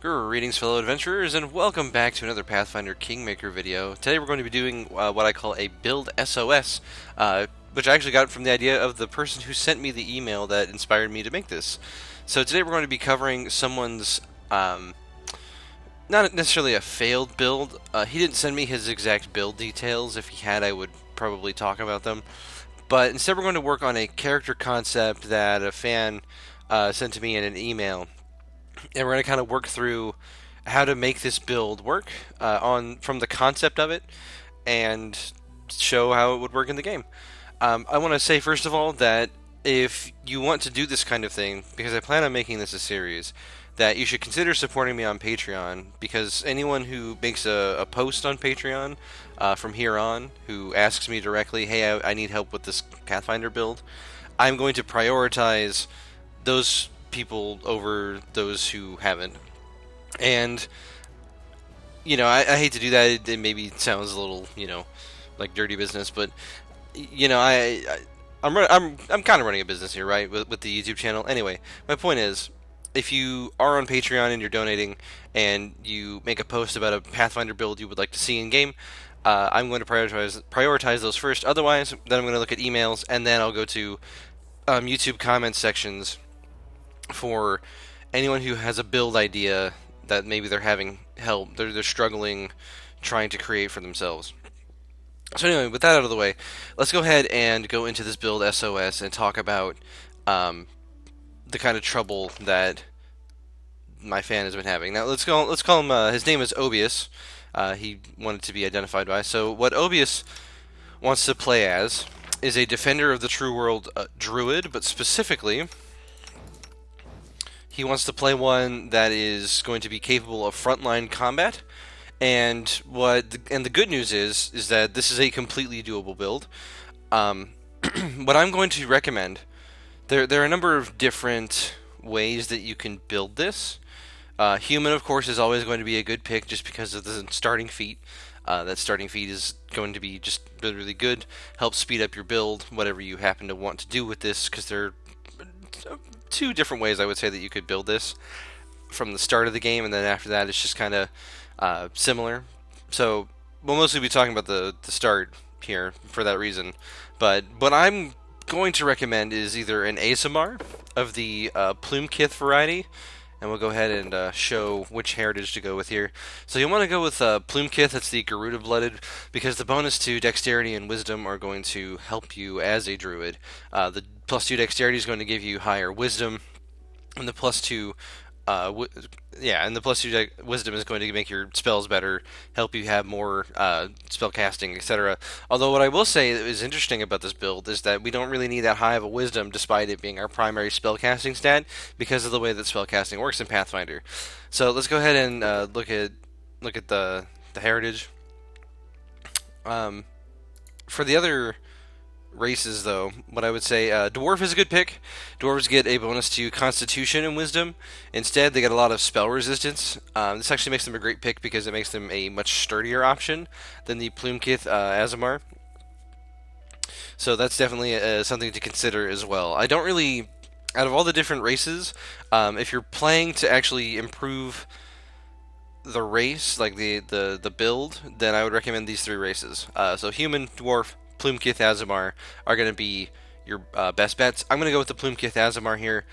Greetings, fellow adventurers, and welcome back to another Pathfinder Kingmaker video. Today we're going to be doing what I call a build SOS, which I actually got from the idea of the person who sent me the email that inspired me to make this. So today we're going to be covering someone's, not necessarily a failed build. He didn't send me his exact build details. If he had, I would probably talk about them. But instead we're going to work on a character concept that a fan sent to me in an email. And we're going to kind of work through how to make this build work from the concept of it and show how it would work in the game. I want to say first of all that if you want to do this kind of thing, because I plan on making this a series, that you should consider supporting me on Patreon, because anyone who makes a post on Patreon from here on who asks me directly, hey, I need help with this Pathfinder build, I'm going to prioritize those people over those who haven't. And I hate to do that. It maybe sounds a little like dirty business, but I'm kind of running a business here, right, with the YouTube channel. Anyway, my point is, if you are on Patreon and you're donating and you make a post about a Pathfinder build you would like to see in game, I'm going to prioritize those first. Otherwise, then I'm going to look at emails, and then I'll go to YouTube comment sections for anyone who has a build idea that maybe they're having help, they're struggling trying to create for themselves. So anyway, with that out of the way, let's go ahead and go into this build SOS and talk about the kind of trouble that my fan has been having. Now let's call him. His name is Obius. He wanted to be identified by. So what Obius wants to play as is a defender of the true world Druid, but specifically, he wants to play one that is going to be capable of frontline combat, and the good news is that this is a completely doable build. What I'm going to recommend, there are a number of different ways that you can build this. Human, of course, is always going to be a good pick just because of the starting feat. That starting feat is going to be just really, really good. Helps speed up your build, whatever you happen to want to do with this, because there are two different ways I would say that you could build this from the start of the game, and then after that it's just kind of similar. So we'll mostly be talking about the start here for that reason. But what I'm going to recommend is either an ASMR of the Plumekith variety, and we'll go ahead and show which heritage to go with here. So you'll want to go with Plumekith, that's the Garuda-blooded, because the bonus to Dexterity and Wisdom are going to help you as a Druid. The +2 Dexterity is going to give you higher Wisdom, and the +2 Wisdom is going to make your spells better, help you have more spell casting, etc. Although what I will say is interesting about this build is that we don't really need that high of a Wisdom, despite it being our primary spell casting stat, because of the way that spell casting works in Pathfinder. So let's go ahead and look at the heritage. For the other races, though, what I would say, Dwarf is a good pick. Dwarves get a bonus to Constitution and Wisdom. Instead, they get a lot of spell resistance. This actually makes them a great pick because it makes them a much sturdier option than the Plumekith Aasimar. So that's definitely something to consider as well. I don't really, out of all the different races, if you're playing to actually improve the race, like the build, then I would recommend these three races. So Human, Dwarf, Plumekith Aasimar are going to be your best bets. I'm going to go with the Plumekith Aasimar here,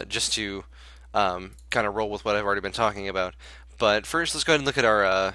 just to kind of roll with what I've already been talking about. But first, let's go ahead and look at our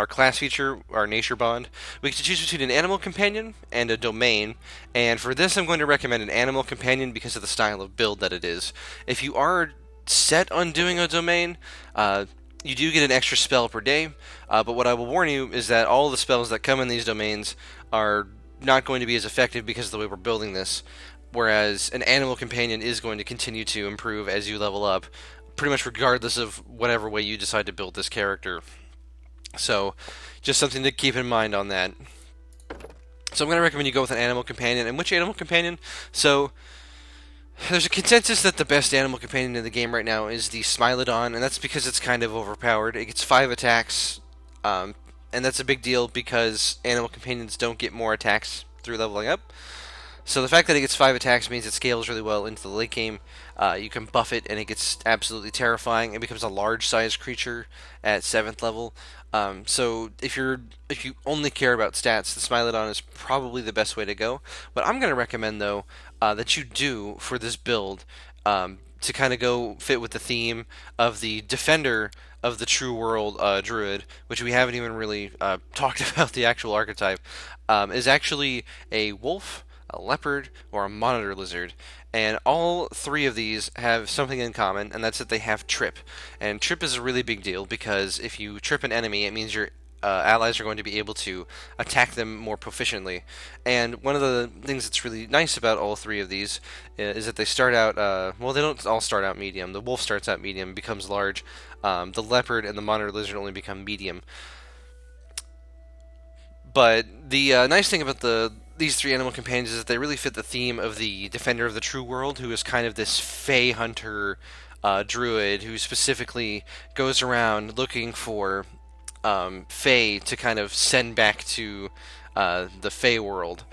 class feature, our nature bond. We can choose between an animal companion and a domain, and for this I'm going to recommend an animal companion because of the style of build that it is. If you are set on doing a domain, you do get an extra spell per day, but what I will warn you is that all the spells that come in these domains are not going to be as effective because of the way we're building this, whereas an animal companion is going to continue to improve as you level up, pretty much regardless of whatever way you decide to build this character. So just something to keep in mind on that. So I'm going to recommend you go with an animal companion. And which animal companion? So there's a consensus that the best animal companion in the game right now is the Smilodon, and that's because it's kind of overpowered. It gets 5 attacks, and that's a big deal because animal companions don't get more attacks through leveling up. So the fact that it gets 5 attacks means it scales really well into the late game. You can buff it, and it gets absolutely terrifying. It becomes a large-sized creature at 7th level. So if you only care about stats, the Smilodon is probably the best way to go. But I'm going to recommend though that you do for this build to kind of go fit with the theme of the Defender of the True World Druid, which we haven't even really talked about the actual archetype, is actually a wolf, a leopard, or a monitor lizard. And all three of these have something in common, and that's that they have trip. And trip is a really big deal because if you trip an enemy, it means your allies are going to be able to attack them more proficiently. And one of the things that's really nice about all three of these is that they start out, well, they don't all start out medium. The wolf starts out medium, becomes large. The leopard and the monitor lizard only become medium. But the nice thing about these three animal companions is that they really fit the theme of the Defender of the True World, who is kind of this Fey hunter druid who specifically goes around looking for Fey to kind of send back to the Fey world,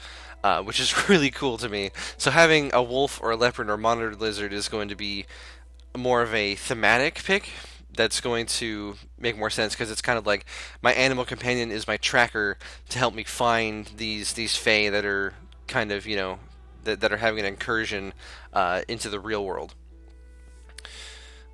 which is really cool to me. So having a wolf or a leopard or monitor lizard is going to be more of a thematic pick that's going to make more sense because it's kind of like my animal companion is my tracker to help me find these Fey that are kind of that are having an incursion into the real world.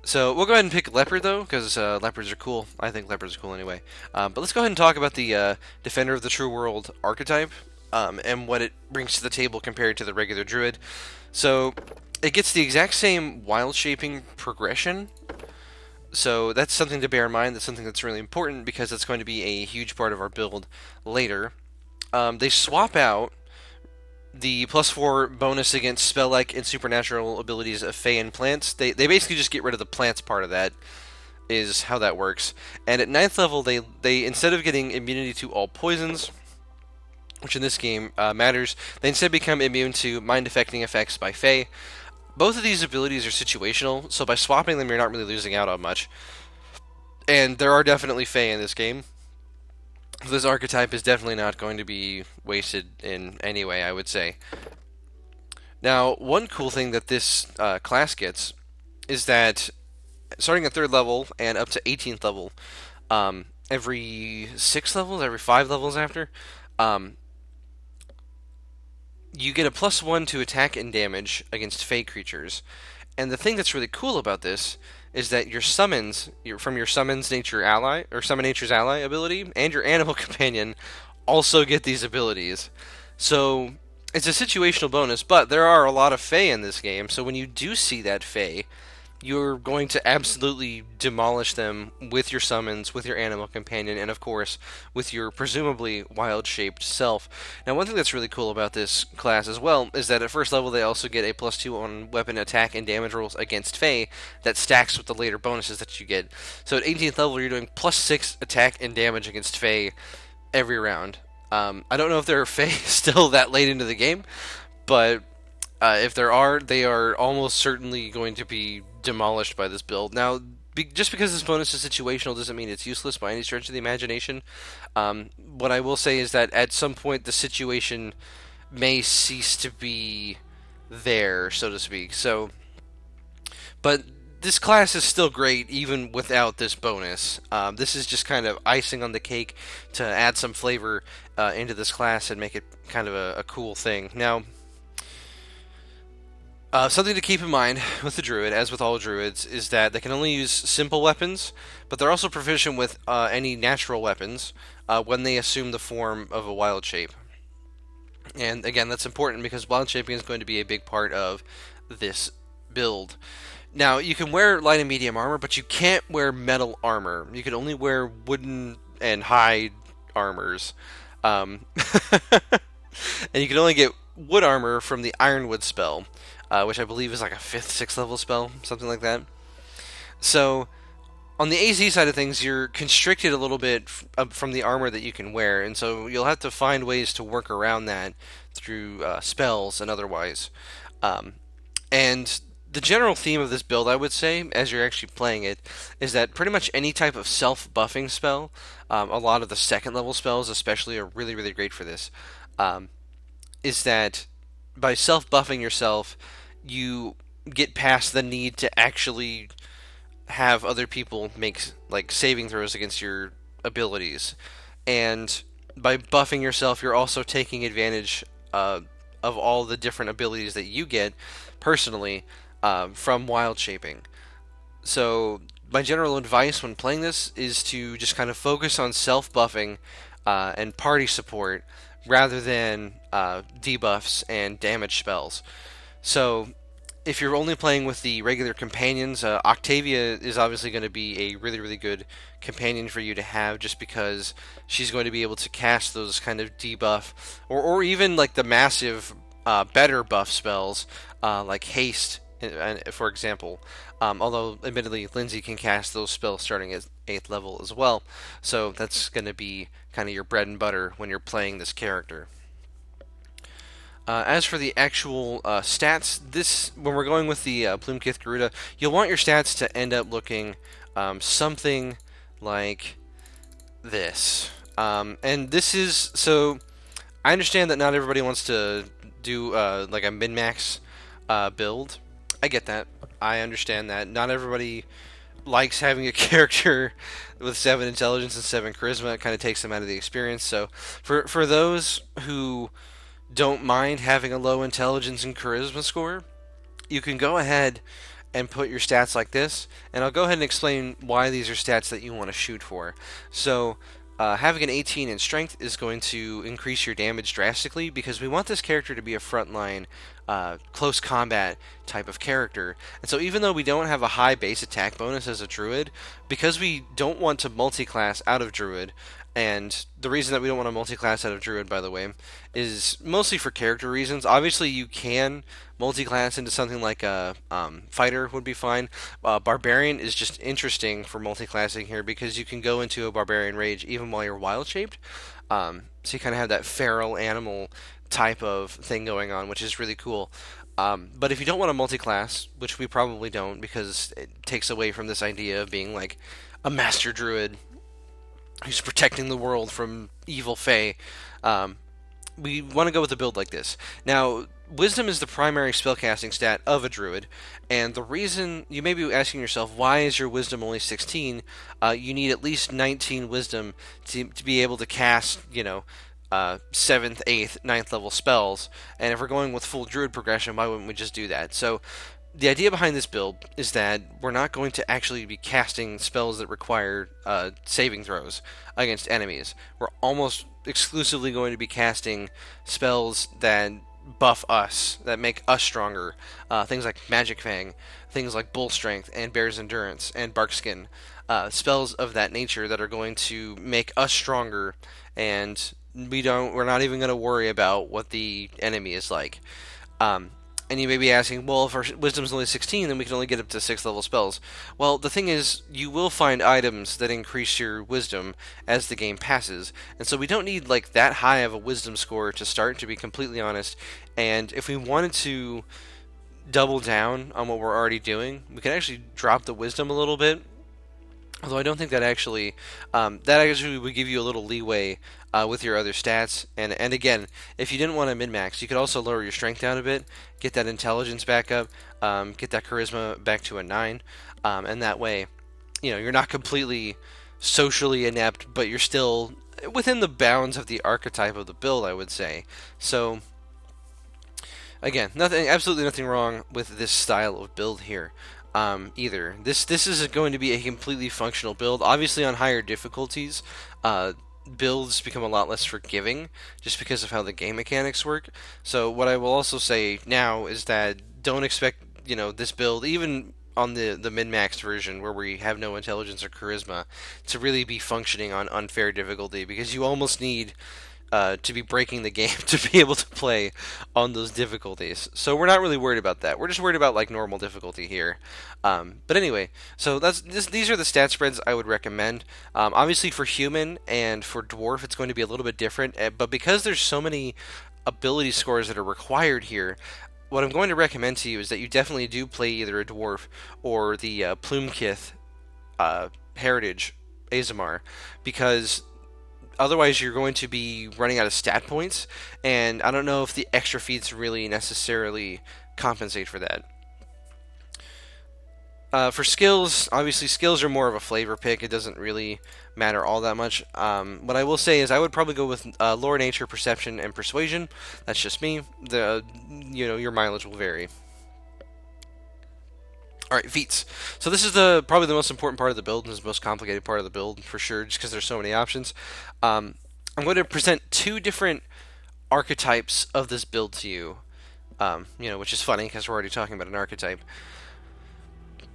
So we'll go ahead and pick leopard though because leopards are cool. I think leopards are cool anyway. But let's go ahead and talk about the Defender of the True World archetype and what it brings to the table compared to the regular druid. So it gets the exact same wild shaping progression. So that's something to bear in mind. That's something that's really important because it's going to be a huge part of our build later. They swap out the +4 bonus against spell-like and supernatural abilities of Fey and plants. They basically just get rid of the plants part of that, is how that works. And at 9th level, they instead of getting immunity to all poisons, which in this game matters, they instead become immune to mind-affecting effects by Fey. Both of these abilities are situational, so by swapping them, you're not really losing out on much. And there are definitely Fey in this game. This archetype is definitely not going to be wasted in any way, I would say. Now, one cool thing that this class gets is that starting at 3rd level and up to 18th level, every 6 levels, every 5 levels after, you get a +1 to attack and damage against Fey creatures. And the thing that's really cool about this is that your summons, from your Summons Nature Ally, or Summon Nature's Ally ability, and your Animal Companion also get these abilities. So it's a situational bonus, but there are a lot of Fey in this game, so when you do see that Fey, you're going to absolutely demolish them with your summons, with your animal companion, and of course, with your presumably wild-shaped self. Now, one thing that's really cool about this class as well is that at 1st level they also get a +2 on weapon attack and damage rolls against Fey that stacks with the later bonuses that you get. So at 18th level you're doing +6 attack and damage against Fey every round. I don't know if there are Fey still that late into the game, but if there are, they are almost certainly going to be demolished by this build. Now, just because this bonus is situational doesn't mean it's useless by any stretch of the imagination. What I will say is that at some point the situation may cease to be there, so to speak. So, but this class is still great even without this bonus. This is just kind of icing on the cake to add some flavor into this class and make it kind of a cool thing. Now, something to keep in mind with the Druid, as with all Druids, is that they can only use simple weapons, but they're also proficient with any natural weapons when they assume the form of a wild shape. And again, that's important because wild shaping is going to be a big part of this build. Now, you can wear light and medium armor, but you can't wear metal armor. You can only wear wooden and hide armors. And you can only get wood armor from the Ironwood spell, which I believe is like a 5th, 6th level spell, something like that. So, on the AC side of things, you're constricted a little bit from the armor that you can wear, and so you'll have to find ways to work around that through spells and otherwise. And the general theme of this build, I would say, as you're actually playing it, is that pretty much any type of self-buffing spell, a lot of the 2nd level spells especially are really, really great for this, is that by self-buffing yourself, you get past the need to actually have other people make like saving throws against your abilities, and by buffing yourself, you're also taking advantage of all the different abilities that you get personally from wild shaping. So my general advice when playing this is to just kind of focus on self buffing and party support rather than debuffs and damage spells. So if you're only playing with the regular companions, Octavia is obviously going to be a really, really good companion for you to have just because she's going to be able to cast those kind of debuff or even like the massive better buff spells like haste, for example. Although, admittedly, Lindsay can cast those spells starting at 8th level as well, so that's going to be kind of your bread and butter when you're playing this character. As for the actual stats, this when we're going with the Plumkith Garuda, you'll want your stats to end up looking something like this. And this is so. I understand that not everybody wants to do like a min-max build. I get that. I understand that. Not everybody likes having a character with 7 intelligence and 7 charisma. It kind of takes them out of the experience. So for those who don't mind having a low intelligence and charisma score, you can go ahead and put your stats like this, and I'll go ahead and explain why these are stats that you want to shoot for. So having an 18 in strength is going to increase your damage drastically because we want this character to be a frontline, close combat type of character. And so even though we don't have a high base attack bonus as a druid, because we don't want to multi-class out of druid, and the reason that we don't want to multi-class out of druid, by the way, is mostly for character reasons. Obviously, you can multi-class into something like a fighter would be fine. Barbarian is just interesting for multi-classing here because you can go into a barbarian rage even while you're wild shaped. So you kind of have that feral animal type of thing going on, which is really cool. But if you don't want to multi-class, which we probably don't because it takes away from this idea of being like a master druid who's protecting the world from evil fae, we want to go with a build like this. Now, Wisdom is the primary spellcasting stat of a druid, and the reason you may be asking yourself, why is your Wisdom only 16? You need at least 19 Wisdom to be able to cast, 7th, 8th, 9th level spells, and if we're going with full druid progression, why wouldn't we just do that? So, the idea behind this build is that we're not going to actually be casting spells that require saving throws against enemies. We're almost exclusively going to be casting spells that buff us, that make us stronger. Things like Magic Fang, things like Bull Strength, and Bear's Endurance, and Barkskin. Spells of that nature that are going to make us stronger, and we're not even going to worry about what the enemy is like. And you may be asking, well, if our Wisdom's only 16, then we can only get up to 6th level spells. Well, the thing is, you will find items that increase your Wisdom as the game passes, and so we don't need like that high of a Wisdom score to start, to be completely honest. And if we wanted to double down on what we're already doing, we can actually drop the Wisdom a little bit. Although I don't think that actually would give you a little leeway with your other stats. And again, if you didn't want to min-max, you could also lower your strength down a bit, get that intelligence back up, get that charisma back to a 9, and that way, you're not completely socially inept, but you're still within the bounds of the archetype of the build, I would say. So, again, absolutely nothing wrong with this style of build here. Either. This is going to be a completely functional build. Obviously, on higher difficulties, builds become a lot less forgiving just because of how the game mechanics work. So what I will also say now is that don't expect this build, even on the min-maxed version where we have no intelligence or charisma, to really be functioning on unfair difficulty, because you almost need to be breaking the game to be able to play on those difficulties. So we're not really worried about that. We're just worried about like normal difficulty here. But anyway, so these are the stat spreads I would recommend. Obviously for human and for dwarf it's going to be a little bit different, but because there's so many ability scores that are required here, what I'm going to recommend to you is that you definitely do play either a dwarf or the Plumkith Heritage Azamar, because otherwise you're going to be running out of stat points, and I don't know if the extra feats really necessarily compensate for that. For skills, obviously skills are more of a flavor pick. It doesn't really matter all that much. What I will say is I would probably go with lore, nature, perception, and persuasion. That's just me. Your mileage will vary. All right, feats. So this is probably the most important part of the build, and is the most complicated part of the build for sure, just because there's so many options. I'm going to present two different archetypes of this build to you. Which is funny because we're already talking about an archetype.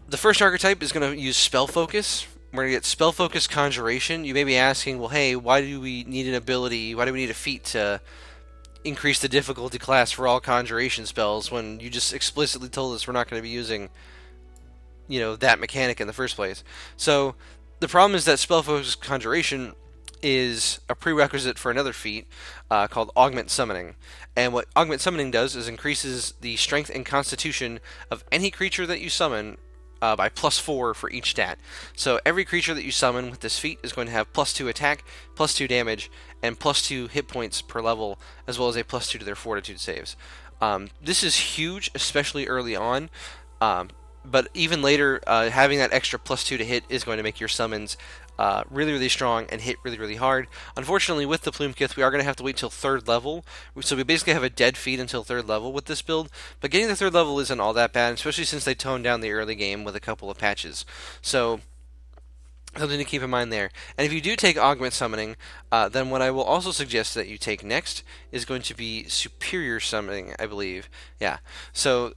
The first archetype is going to use spell focus. We're going to get spell focus conjuration. You may be asking, well, hey, why do we need an ability? Why do we need a feat to increase the difficulty class for all conjuration spells when you just explicitly told us we're not going to be using that mechanic in the first place? So the problem is that spell focus conjuration is a prerequisite for another feat called augment summoning. And what augment summoning does is increases the strength and constitution of any creature that you summon by +4 for each stat. So every creature that you summon with this feat is going to have +2 attack, +2 damage, and +2 hit points per level, as well as a +2 to their fortitude saves. This is huge, especially early on. But even later, having that extra +2 to hit is going to make your summons really, really strong and hit really, really hard. Unfortunately, with the Plumekith, we are going to have to wait till 3rd level. So we basically have a dead feat until 3rd level with this build. But getting the 3rd level isn't all that bad, especially since they toned down the early game with a couple of patches. So something to keep in mind there. And if you do take augment summoning, then what I will also suggest that you take next is going to be superior summoning, I believe. Yeah. So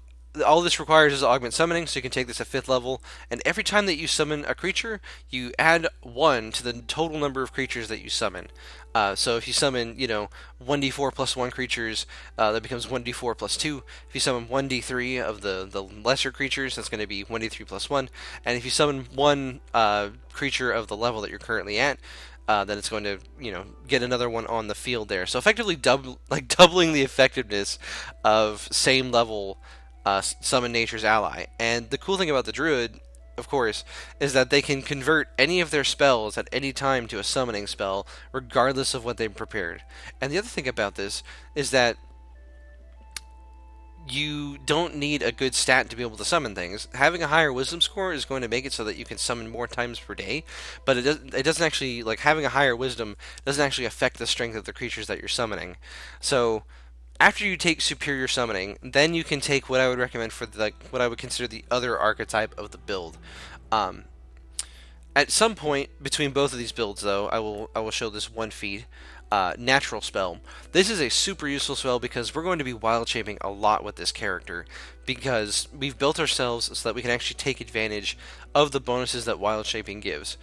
all this requires is augment summoning, so you can take this at 5th level, and every time that you summon a creature, you add 1 to the total number of creatures that you summon. So if you summon, 1d4 plus 1 creatures, that becomes 1d4 plus 2. If you summon 1d3 of the lesser creatures, that's going to be 1d3 plus 1. And if you summon 1 creature of the level that you're currently at, then it's going to, get another one on the field there. So effectively doubling the effectiveness of same level summon nature's ally. And the cool thing about the Druid, of course, is that they can convert any of their spells at any time to a summoning spell, regardless of what they've prepared. And the other thing about this is that you don't need a good stat to be able to summon things. Having a higher wisdom score is going to make it so that you can summon more times per day, but it doesn't actually, having a higher wisdom doesn't actually affect the strength of the creatures that you're summoning. So after you take superior summoning, then you can take what I would recommend for what I would consider the other archetype of the build. At some point between both of these builds, though, I will show this one feat, natural spell. This is a super useful spell because we're going to be wild shaping a lot with this character, because we've built ourselves so that we can actually take advantage of the bonuses that wild shaping gives.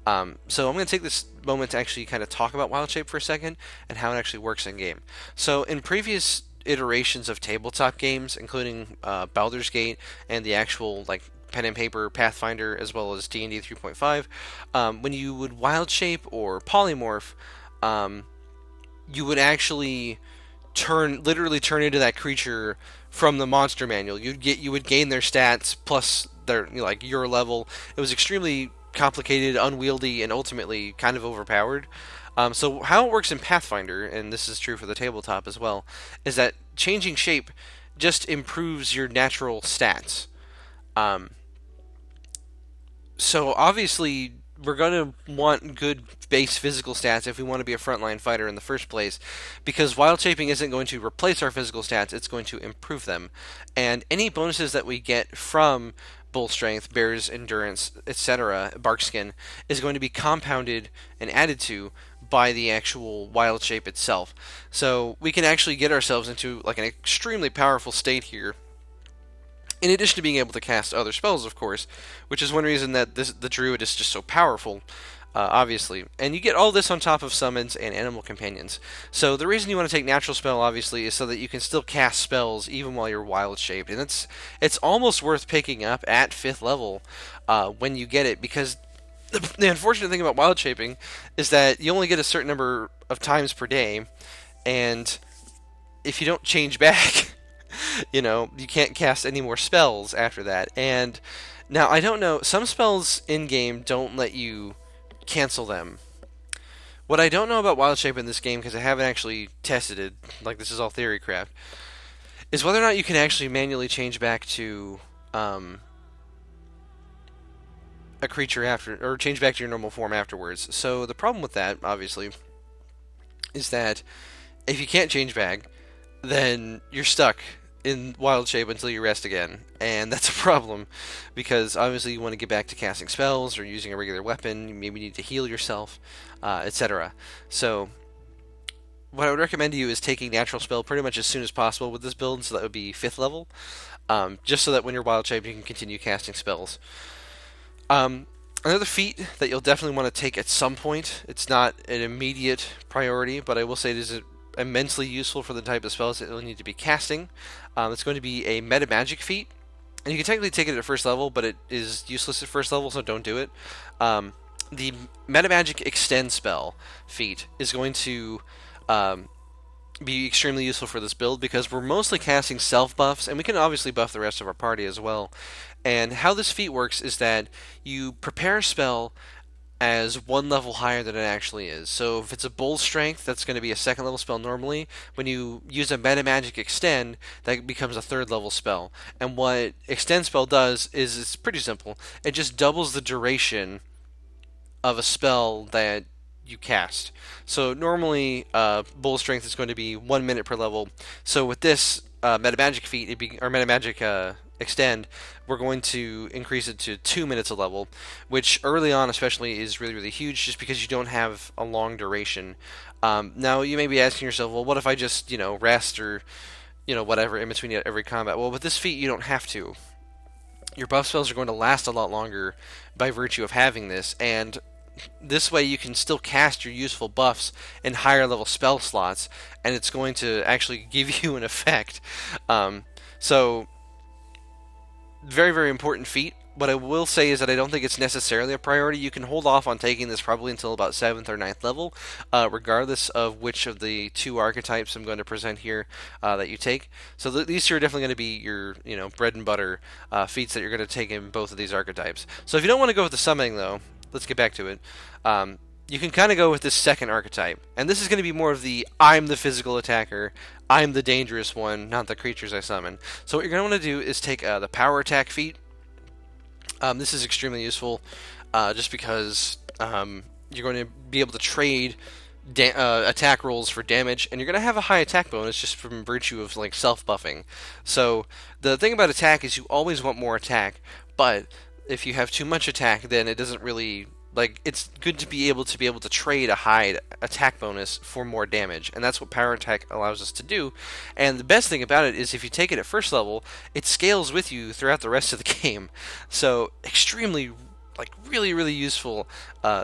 So I'm going to take this moment to actually kind of talk about Wild Shape for a second and how it actually works in game. So in previous iterations of tabletop games, including Baldur's Gate and the actual pen and paper Pathfinder, as well as D&D 3.5, when you would Wild Shape or Polymorph, you would actually literally turn into that creature from the monster manual. You would gain their stats plus their your level. It was extremely complicated, unwieldy, and ultimately kind of overpowered. So how it works in Pathfinder, and this is true for the tabletop as well, is that changing shape just improves your natural stats. So obviously we're going to want good base physical stats if we want to be a frontline fighter in the first place, because wild shaping isn't going to replace our physical stats, it's going to improve them. And any bonuses that we get from bull strength, bear's endurance, etc., barkskin, is going to be compounded and added to by the actual wild shape itself. So we can actually get ourselves into an extremely powerful state here, in addition to being able to cast other spells, of course, which is one reason that the Druid is just so powerful, obviously. And you get all this on top of summons and animal companions. So the reason you want to take natural spell, obviously, is so that you can still cast spells even while you're wild shaped. And it's almost worth picking up at 5th level when you get it, because the unfortunate thing about wild shaping is that you only get a certain number of times per day, and if you don't change back, you can't cast any more spells after that. And now, I don't know, some spells in-game don't let you cancel them, What I don't know about Wild Shape in this game, because I haven't actually tested it, like this is all theory craft, is whether or not you can actually manually change back to um, a creature after, or change back to your normal form afterwards. So the problem with that, obviously, is that if you can't change back, then you're stuck in wild shape until you rest again, and that's a problem because obviously you want to get back to casting spells or using a regular weapon. You maybe need to heal yourself, etc. So what I would recommend to you is taking natural spell pretty much as soon as possible with this build, so that would be 5th level, just so that when you're wild shape you can continue casting spells. Um, Another feat that you'll definitely want to take at some point. It's not an immediate priority, but I will say it is immensely useful for the type of spells that you'll need to be casting. It's going to be a meta magic feat, and you can technically take it at first level, but it is useless at first level, so don't do it. The meta magic extend spell feat is going to be extremely useful for this build because we're mostly casting self buffs, and we can obviously buff the rest of our party as well. And how this feat works is that you prepare a spell as one level higher than it actually is. So if it's a bull strength, that's going to be a 2nd level spell normally. When you use a meta magic extend, that becomes a 3rd level spell. And what extend spell does is it's pretty simple. It just doubles the duration of a spell that you cast. So normally, bull strength is going to be 1 minute per level. So with this meta magic feat, or meta magic extend, we're going to increase it to 2 minutes a level, which early on especially is really, really huge just because you don't have a long duration. Now you may be asking yourself, well, what if I just, rest or, whatever in between every combat? Well, with this feat, you don't have to. Your buff spells are going to last a lot longer by virtue of having this, and this way you can still cast your useful buffs in higher level spell slots, and it's going to actually give you an effect. So very, very important feat. What I will say is that I don't think it's necessarily a priority. You can hold off on taking this probably until about 7th or 9th level, regardless of which of the 2 archetypes I'm going to present here that you take. So these 2 are definitely going to be your bread and butter feats that you're going to take in both of these archetypes. So if you don't want to go with the summoning, though, let's get back to it. You can kind of go with this 2nd archetype, and this is going to be more of the I'm the physical attacker, I'm the dangerous one, not the creatures I summon. So what you're going to want to do is take the power attack feat. This is extremely useful just because you're going to be able to trade attack rolls for damage, and you're going to have a high attack bonus just from virtue of like self-buffing. So the thing about attack is you always want more attack, but if you have too much attack, then it doesn't really, like, it's good to be able to trade a high attack bonus for more damage, and that's what power attack allows us to do. And the best thing about it is if you take it at first level, it scales with you throughout the rest of the game. So extremely, like, really, really useful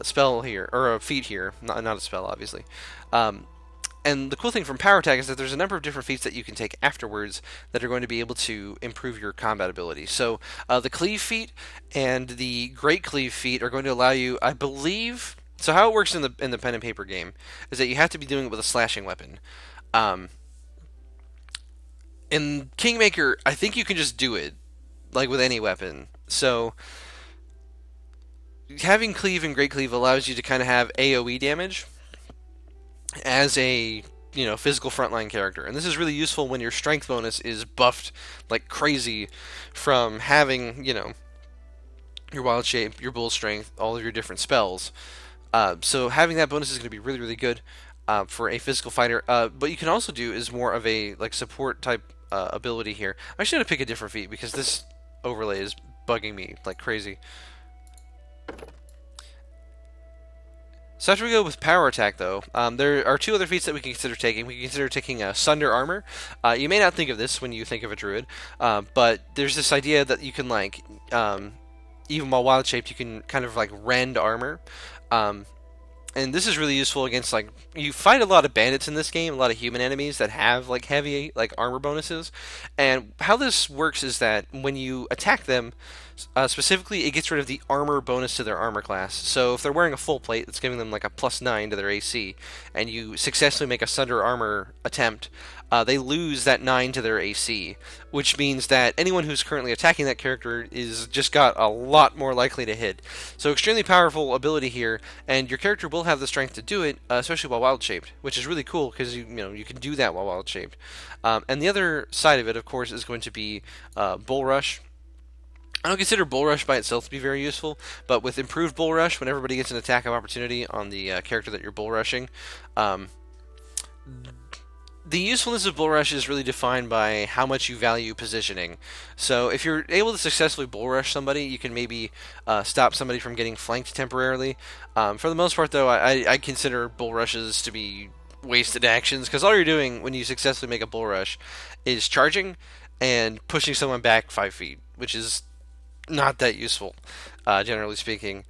spell here, or a feat here, not a spell, obviously. And the cool thing from power attack is that there's a number of different feats that you can take afterwards that are going to be able to improve your combat ability. So the cleave feat and the great cleave feat are going to allow you, I believe. So how it works in the pen and paper game is that you have to be doing it with a slashing weapon. In Kingmaker, I think you can just do it like with any weapon. So having cleave and great cleave allows you to kind of have AoE damage as a physical frontline character, and this is really useful when your strength bonus is buffed like crazy from having your wild shape, your bull strength, all of your different spells. So having that bonus is going to be really, really good for a physical fighter. What you can also do is more of a like support type ability here. I'm actually going to pick a different feat because this overlay is bugging me like crazy. So after we go with power attack, though, there are 2 other feats that we can consider taking. We can consider taking Sunder Armor. You may not think of this when you think of a druid, but there's this idea that you can, like, even while wild shaped, you can kind of like rend armor. And this is really useful against, like, you fight a lot of bandits in this game, a lot of human enemies that have like heavy like armor bonuses. And how this works is that when you attack them, Specifically, it gets rid of the armor bonus to their armor class. So if they're wearing a full plate, that's giving them like a +9 to their AC, and you successfully make a Sunder armor attempt, they lose that 9 to their AC, which means that anyone who's currently attacking that character is just got a lot more likely to hit. So extremely powerful ability here, and your character will have the strength to do it, especially while wild shaped, which is really cool because you can do that while wild shaped. And the other side of it, of course, is going to be Bull Rush. I don't consider Bull Rush by itself to be very useful, but with improved Bull Rush, when everybody gets an attack of opportunity on the character that you're Bull Rushing, the usefulness of Bull Rush is really defined by how much you value positioning. So if you're able to successfully Bull Rush somebody, you can maybe stop somebody from getting flanked temporarily. For the most part, though, I consider Bull Rushes to be wasted actions, because all you're doing when you successfully make a Bull Rush is charging and pushing someone back 5 feet, which is not that useful, generally speaking.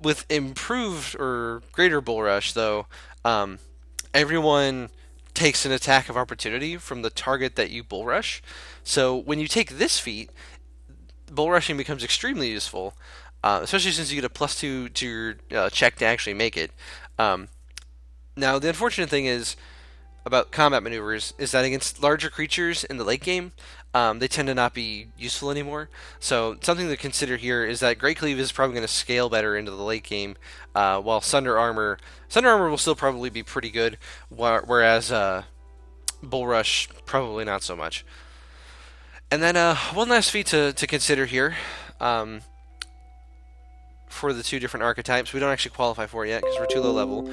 With improved or greater Bull Rush, though, everyone takes an attack of opportunity from the target that you Bull Rush. So when you take this feat, Bull Rushing becomes extremely useful, especially since you get a +2 to your check to actually make it. Now, the unfortunate thing is about combat maneuvers is that against larger creatures in the late game, they tend to not be useful anymore. So something to consider here is that Great Cleave is probably going to scale better into the late game, while Sunder Armor will still probably be pretty good, whereas Bull Rush probably not so much. And then one last feat to consider here. For the two different archetypes, we don't actually qualify for it yet because we're too low level.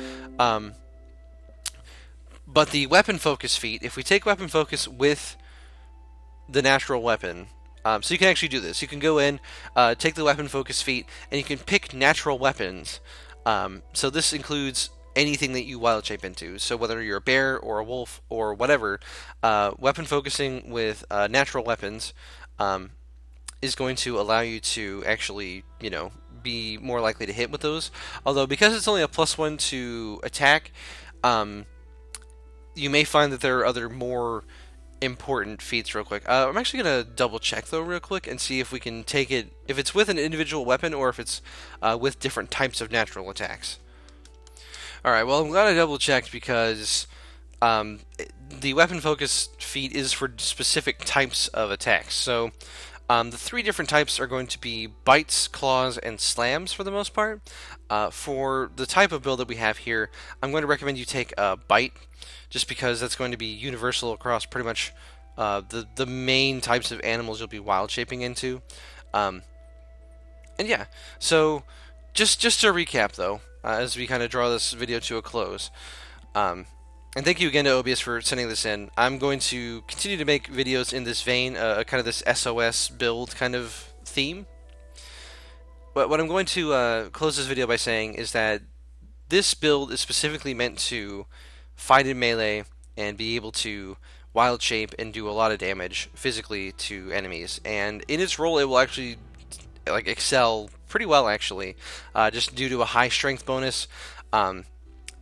But the weapon focus feat, if we take weapon focus with the natural weapon, so you can actually do this. You can go in, take the weapon focus feat, and you can pick natural weapons. So this includes anything that you wild shape into. So whether you're a bear or a wolf or whatever, weapon focusing with natural weapons is going to allow you to actually, be more likely to hit with those. Although because it's only a +1 to attack, you may find that there are other more important feats real quick. I'm actually going to double check though real quick and see if we can take it, if it's with an individual weapon or if it's with different types of natural attacks. Alright, well I'm glad I double checked because the weapon focus feat is for specific types of attacks. So the 3 different types are going to be bites, claws, and slams for the most part. For the type of build that we have here, I'm going to recommend you take a bite, just because that's going to be universal across pretty much the main types of animals you'll be wild shaping into. And yeah, so just to recap though, as we kind of draw this video to a close, and thank you again to Obius for sending this in. I'm going to continue to make videos in this vein, kind of this SOS build kind of theme. But what I'm going to close this video by saying is that this build is specifically meant to fight in melee and be able to wild shape and do a lot of damage physically to enemies. And in its role, it will actually excel pretty well, actually, just due to a high strength bonus.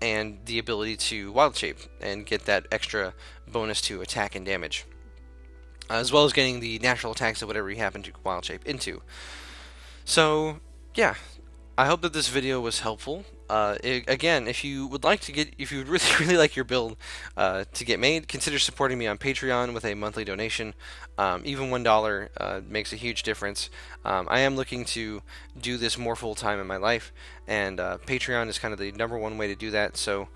And the ability to wild shape and get that extra bonus to attack and damage, as well as getting the natural attacks of whatever you happen to wild shape into. So yeah, I hope that this video was helpful. Again, if you would like to get, if you would really like your build to get made, consider supporting me on Patreon with a monthly donation. Even $1 makes a huge difference. I am looking to do this more full time in my life, and Patreon is kind of the #1 way to do that. So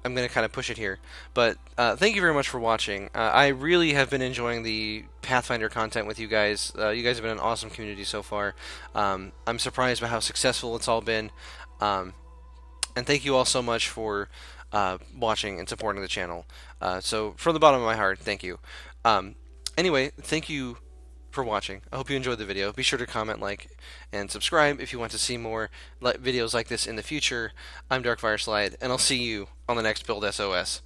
I'm going to kind of push it here. But thank you very much for watching. I really have been enjoying the Pathfinder content with you guys. You guys have been an awesome community so far. I'm surprised by how successful it's all been. And thank you all so much for watching and supporting the channel. So from the bottom of my heart, thank you. Anyway, thank you for watching. I hope you enjoyed the video. Be sure to comment, like, and subscribe if you want to see more videos like this in the future. I'm darkfireslide, and I'll see you on the next Build SOS.